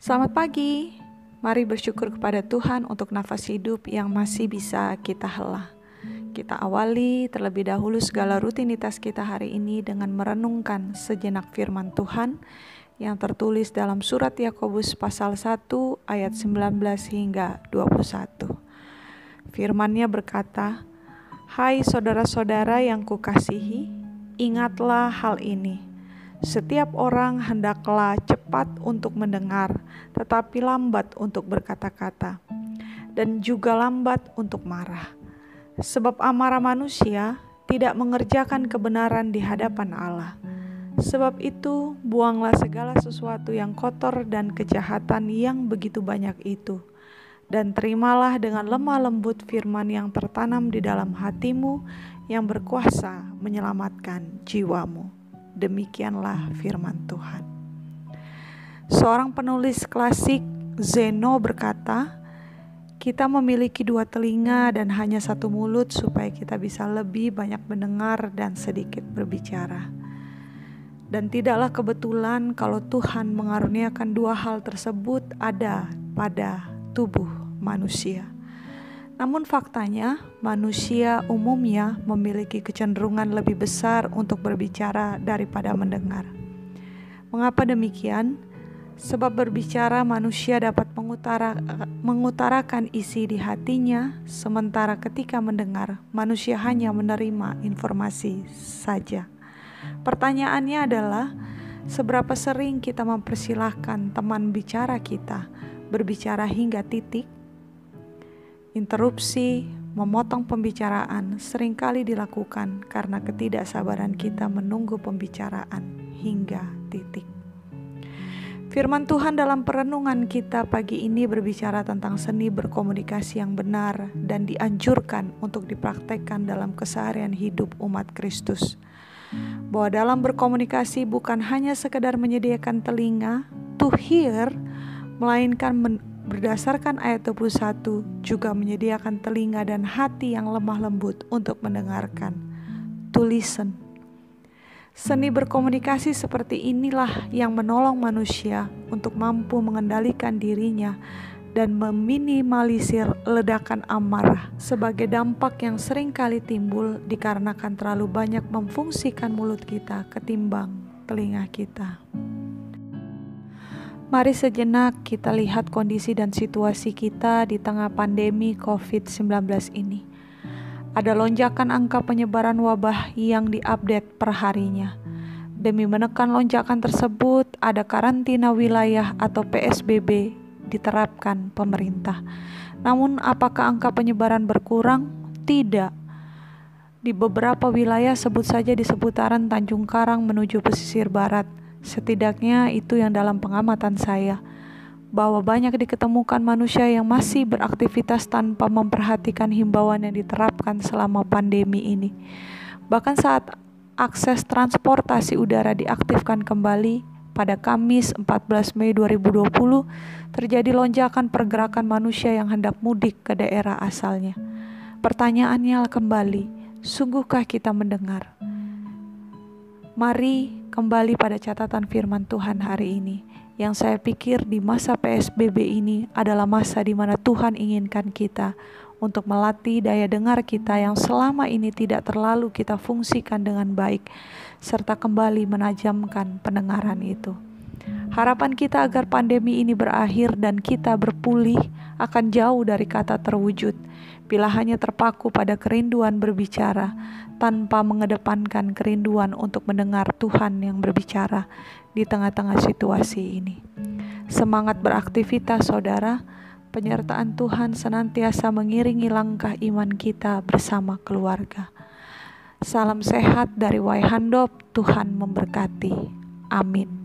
Selamat pagi, mari bersyukur kepada Tuhan untuk nafas hidup yang masih bisa kita hela. Kita awali terlebih dahulu segala rutinitas kita hari ini dengan merenungkan sejenak firman Tuhan yang tertulis dalam surat Yakobus pasal 1 ayat 19 hingga 21. Firman-Nya berkata, "Hai saudara-saudara yang kukasihi, ingatlah hal ini. Setiap orang hendaklah cepat untuk mendengar, tetapi lambat untuk berkata-kata, dan juga lambat untuk marah. Sebab amarah manusia tidak mengerjakan kebenaran di hadapan Allah. Sebab itu, buanglah segala sesuatu yang kotor dan kejahatan yang begitu banyak itu, dan terimalah dengan lemah lembut firman yang tertanam di dalam hatimu yang berkuasa menyelamatkan jiwamu." Demikianlah firman Tuhan. Seorang penulis klasik, Zeno, berkata, "Kita memiliki dua telinga dan hanya satu mulut supaya kita bisa lebih banyak mendengar dan sedikit berbicara. Dan tidaklah kebetulan kalau Tuhan mengaruniakan dua hal tersebut ada pada tubuh manusia. Namun faktanya, manusia umumnya memiliki kecenderungan lebih besar untuk berbicara daripada mendengar. Mengapa demikian? Sebab berbicara manusia dapat mengutarakan isi di hatinya, sementara ketika mendengar, manusia hanya menerima informasi saja. Pertanyaannya adalah, seberapa sering kita mempersilahkan teman bicara kita berbicara hingga titik? Interupsi, memotong pembicaraan seringkali dilakukan karena ketidaksabaran kita menunggu pembicaraan hingga titik. Firman Tuhan dalam perenungan kita pagi ini berbicara tentang seni berkomunikasi yang benar dan dianjurkan untuk dipraktekkan dalam keseharian hidup umat Kristus. Bahwa dalam berkomunikasi bukan hanya sekedar menyediakan telinga to hear, melainkan berdasarkan ayat 21 juga menyediakan telinga dan hati yang lemah lembut untuk mendengarkan, to listen. Seni berkomunikasi seperti inilah yang menolong manusia untuk mampu mengendalikan dirinya dan meminimalisir ledakan amarah sebagai dampak yang sering kali timbul dikarenakan terlalu banyak memfungsikan mulut kita ketimbang telinga kita. Mari sejenak kita lihat kondisi dan situasi kita di tengah pandemi COVID-19 ini. Ada lonjakan angka penyebaran wabah yang diupdate per harinya. Demi menekan lonjakan tersebut, ada karantina wilayah atau PSBB diterapkan pemerintah. Namun apakah angka penyebaran berkurang? Tidak. Di beberapa wilayah, sebut saja di seputaran Tanjung Karang menuju pesisir barat, setidaknya itu yang dalam pengamatan saya, bahwa banyak diketemukan manusia yang masih beraktivitas tanpa memperhatikan himbauan yang diterapkan selama pandemi ini. Bahkan saat akses transportasi udara diaktifkan kembali pada Kamis 14 Mei 2020, terjadi lonjakan pergerakan manusia yang hendak mudik ke daerah asalnya. Pertanyaannya kembali, sungguhkah kita mendengar? Mari kembali pada catatan firman Tuhan hari ini, yang saya pikir di masa PSBB ini adalah masa di mana Tuhan inginkan kita untuk melatih daya dengar kita yang selama ini tidak terlalu kita fungsikan dengan baik, serta kembali menajamkan pendengaran itu. Harapan kita agar pandemi ini berakhir dan kita berpulih akan jauh dari kata terwujud, bila hanya terpaku pada kerinduan berbicara tanpa mengedepankan kerinduan untuk mendengar Tuhan yang berbicara di tengah-tengah situasi ini. Semangat beraktivitas, saudara. Penyertaan Tuhan senantiasa mengiringi langkah iman kita bersama keluarga. Salam sehat dari Waihandop, Tuhan memberkati. Amin.